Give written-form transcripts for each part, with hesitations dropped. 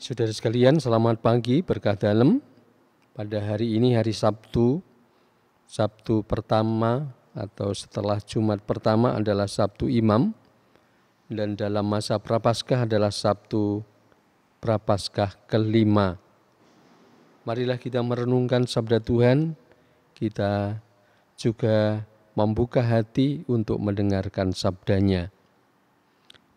Saudara sekalian, selamat pagi, berkah dalam. Pada hari ini, hari Sabtu pertama atau setelah Jumat pertama adalah Sabtu Imam, dan dalam masa Prapaskah adalah Sabtu Prapaskah kelima. Marilah kita merenungkan sabda Tuhan, kita juga membuka hati untuk mendengarkan sabdanya.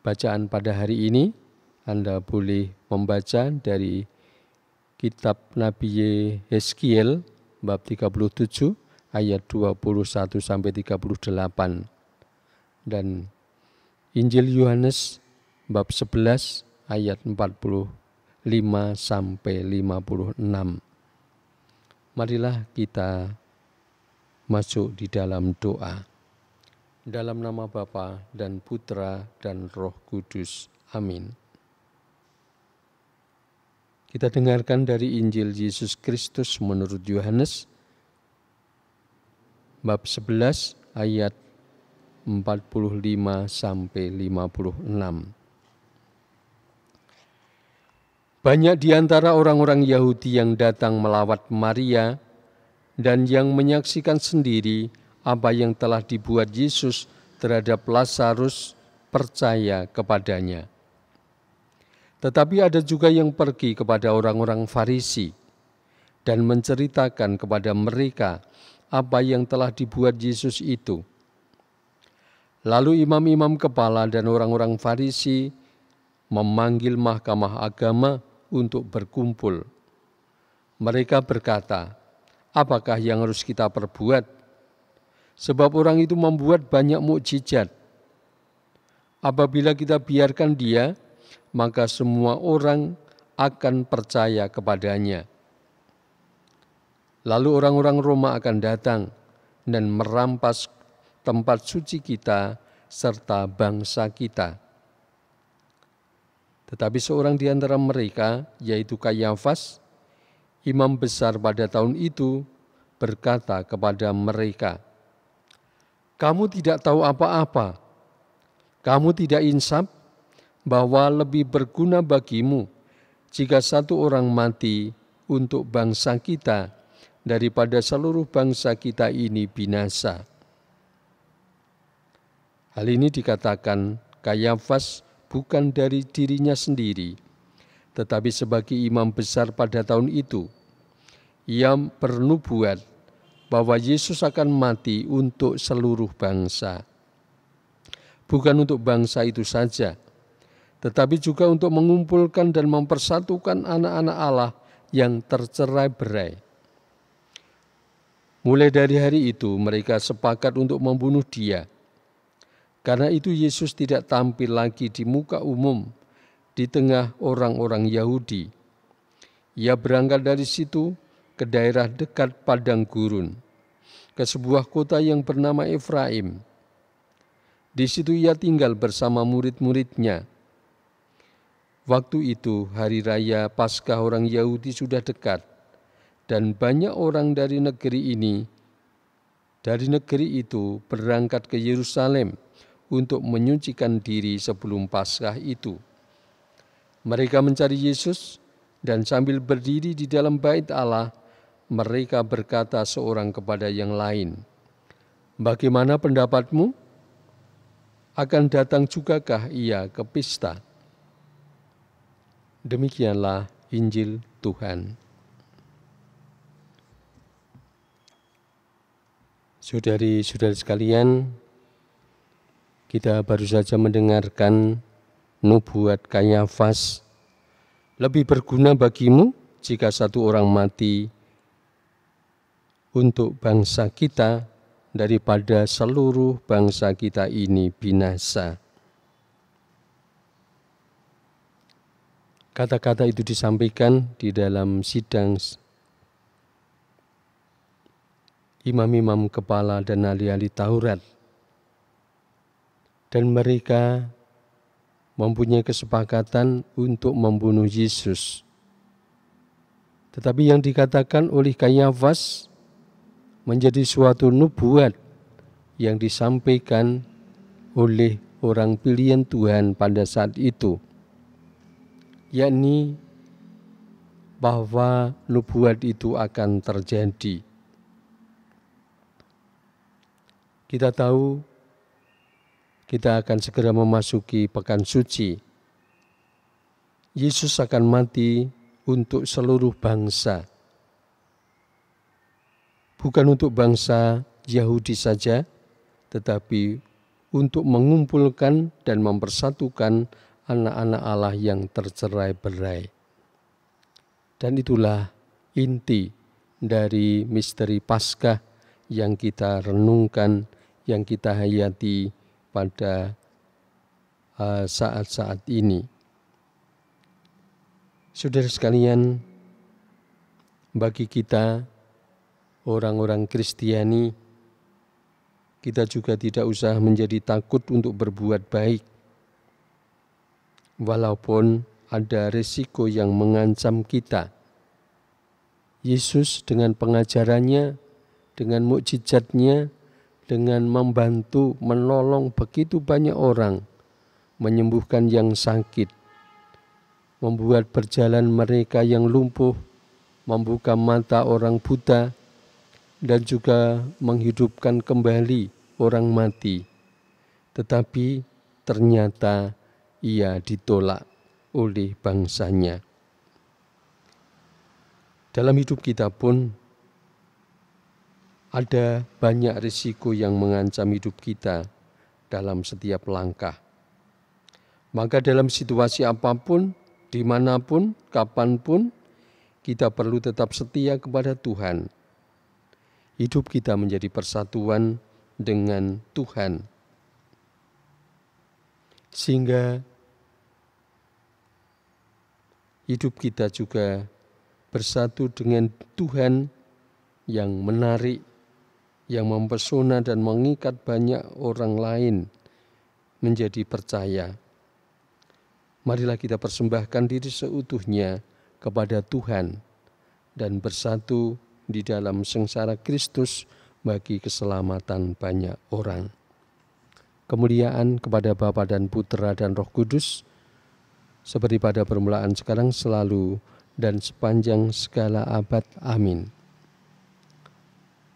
Bacaan pada hari ini, Anda boleh membaca dari kitab Nabi Yeskiel bab 37 ayat 21 sampai 38 dan Injil Yohanes bab 11 ayat 45 sampai 56. Marilah kita masuk di dalam doa. Dalam nama Bapa dan Putra dan Roh Kudus. Amin. Kita dengarkan dari Injil Yesus Kristus menurut Yohanes bab 11 ayat 45 sampai 56. Banyak di antara orang-orang Yahudi yang datang melawat Maria dan yang menyaksikan sendiri apa yang telah dibuat Yesus terhadap Lazarus percaya kepadanya. Tetapi ada juga yang pergi kepada orang-orang Farisi dan menceritakan kepada mereka apa yang telah dibuat Yesus itu. Lalu imam-imam kepala dan orang-orang Farisi memanggil mahkamah agama untuk berkumpul. Mereka berkata, "Apakah yang harus kita perbuat? Sebab orang itu membuat banyak mukjizat. Apabila kita biarkan dia, maka semua orang akan percaya kepadanya. Lalu orang-orang Roma akan datang dan merampas tempat suci kita serta bangsa kita." Tetapi seorang di antara mereka, yaitu Kayafas, imam besar pada tahun itu, berkata kepada mereka, "Kamu tidak tahu apa-apa? Kamu tidak insaf bahwa lebih berguna bagimu jika satu orang mati untuk bangsa kita daripada seluruh bangsa kita ini binasa." Hal ini dikatakan Kayafas bukan dari dirinya sendiri, tetapi sebagai imam besar pada tahun itu. Ia bernubuat bahwa Yesus akan mati untuk seluruh bangsa. Bukan untuk bangsa itu saja, tetapi juga untuk mengumpulkan dan mempersatukan anak-anak Allah yang tercerai-berai. Mulai dari hari itu mereka sepakat untuk membunuh dia. Karena itu Yesus tidak tampil lagi di muka umum di tengah orang-orang Yahudi. Ia berangkat dari situ ke daerah dekat padang gurun, ke sebuah kota yang bernama Efraim. Di situ ia tinggal bersama murid-muridnya. Waktu itu hari raya Paskah orang Yahudi sudah dekat, dan banyak orang dari negeri itu berangkat ke Yerusalem untuk menyucikan diri sebelum Paskah itu. Mereka mencari Yesus, dan sambil berdiri di dalam bait Allah, mereka berkata seorang kepada yang lain, "Bagaimana pendapatmu? Akan datang jugakah ia ke pesta?" Demikianlah Injil Tuhan. Saudari-saudari sekalian, kita baru saja mendengarkan nubuat Kayafas, "Lebih berguna bagimu jika satu orang mati untuk bangsa kita daripada seluruh bangsa kita ini binasa." Kata-kata itu disampaikan di dalam sidang imam-imam kepala dan ahli-ahli Taurat. Dan mereka mempunyai kesepakatan untuk membunuh Yesus. Tetapi yang dikatakan oleh Kayafas menjadi suatu nubuat yang disampaikan oleh orang pilihan Tuhan pada saat itu, yakni bahwa nubuat itu akan terjadi. Kita tahu kita akan segera memasuki pekan suci. Yesus akan mati untuk seluruh bangsa. Bukan untuk bangsa Yahudi saja, tetapi untuk mengumpulkan dan mempersatukan anak-anak Allah yang tercerai-berai. Dan itulah inti dari misteri Paskah yang kita renungkan, yang kita hayati pada saat-saat ini. Saudara sekalian, bagi kita orang-orang Kristiani, kita juga tidak usah menjadi takut untuk berbuat baik. Walaupun ada risiko yang mengancam kita. Yesus dengan pengajarannya, dengan mukjizatnya, dengan membantu, menolong begitu banyak orang, menyembuhkan yang sakit, membuat berjalan mereka yang lumpuh, membuka mata orang buta, dan juga menghidupkan kembali orang mati. Tetapi ternyata ia ditolak oleh bangsanya. Dalam hidup kita pun ada banyak risiko yang mengancam hidup kita dalam setiap langkah. Maka dalam situasi apapun, dimanapun, kapanpun, kita perlu tetap setia kepada Tuhan. Hidup kita menjadi persatuan dengan Tuhan. Sehingga hidup kita juga bersatu dengan Tuhan yang menarik, yang mempesona dan mengikat banyak orang lain menjadi percaya. Marilah kita persembahkan diri seutuhnya kepada Tuhan dan bersatu di dalam sengsara Kristus bagi keselamatan banyak orang. Kemuliaan kepada Bapa dan Putra dan Roh Kudus, seperti pada permulaan, sekarang, selalu, dan sepanjang segala abad. Amin.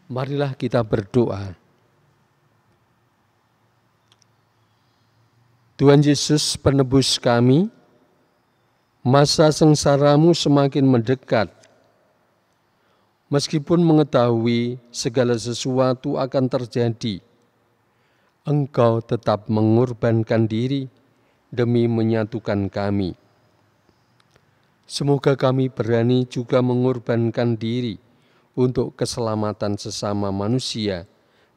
Marilah kita berdoa. Tuhan Yesus, penebus kami, masa sengsara-Mu semakin mendekat. Meskipun mengetahui segala sesuatu akan terjadi, Engkau tetap mengorbankan diri demi menyatukan kami. Semoga kami berani juga mengorbankan diri untuk keselamatan sesama manusia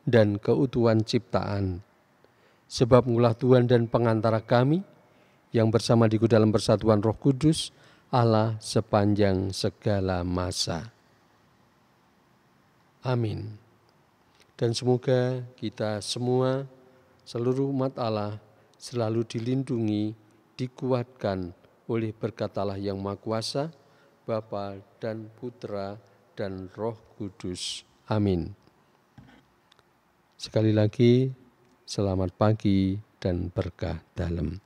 dan keutuhan ciptaan. Sebab Engkaulah Tuhan dan pengantara kami, yang bersama di dalam persatuan Roh Kudus, Allah sepanjang segala masa. Amin. Dan semoga kita semua, seluruh umat Allah, selalu dilindungi, dikuatkan oleh berkat Allah yang Maha Kuasa, Bapa dan Putra dan Roh Kudus. Amin. Sekali lagi, selamat pagi dan berkah dalam.